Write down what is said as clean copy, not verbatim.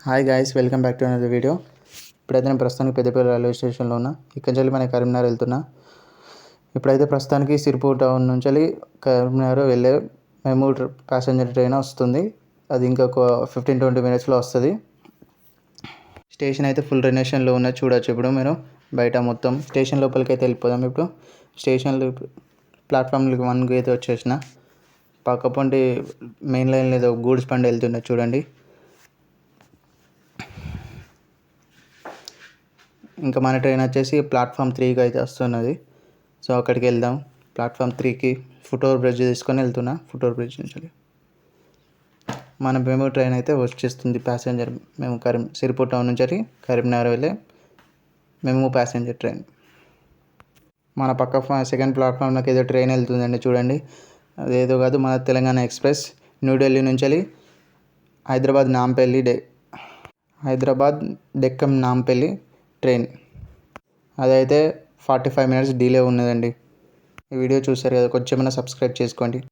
Hi guys, welcome back to another video. ఇప్పుడైతే నేను ప్రస్తుతానికి పెద్దపల్లి రైల్వే స్టేషన్లో ఉన్నా. ఇక్కడ నుంచి మన కరీంనగర్ వెళ్తున్నా. ఇప్పుడైతే ప్రస్తుతానికి సిరిపూర్ టౌన్ నుంచి కరీంనగర్ వెళ్ళే మెమూ ప్యాసింజర్ ట్రైన్ వస్తుంది. అది ఇంకొక 15-20 మినిట్స్లో వస్తుంది. స్టేషన్ అయితే ఫుల్ రనేషన్లో ఉన్నది, చూడొచ్చు. ఇప్పుడు మీరు బయట మొత్తం స్టేషన్ లోపలికి అయితే వెళ్ళిపోదాం. ఇప్పుడు స్టేషన్లో ప్లాట్ఫామ్ 1కి అయితే వచ్చేసిన. పక్కపొంటి మెయిన్ లైన్ ఏదో గూడ్స్ బండి వెళ్తున్నది, చూడండి. ఇంకా మన ట్రైన్ వచ్చేసి ప్లాట్ఫామ్ 3కి అయితే వస్తున్నది. సో అక్కడికి వెళ్దాం. ప్లాట్ఫామ్ 3కి ఫుట్ఓవర్ బ్రిడ్జ్ తీసుకొని వెళ్తున్నా. ఫుట్ఓవర్ బ్రిడ్జ్ నుంచి మన మెమూ ట్రైన్ అయితే వచ్చేస్తుంది. ప్యాసింజర్ మేము సిరిపూర్ టౌన్ నుంచి కరీంనగర్ వెళ్ళే మెమూ ప్యాసింజర్ ట్రైన్. మన పక్క సెకండ్ ప్లాట్ఫామ్లోకి ఏదో ట్రైన్ వెళ్తుందండి, చూడండి. అదేదో కాదు, మన తెలంగాణ ఎక్స్ప్రెస్ న్యూఢిల్లీ నుంచి హైదరాబాద్ డెక్కన్ నాంపల్లి ట్రైన్. అదైతే 45 మినిట్స్ డిలే ఉన్నదండి. ఈ వీడియో చూసారు కదా, కొంచెం సబ్స్క్రైబ్ చేసుకోండి.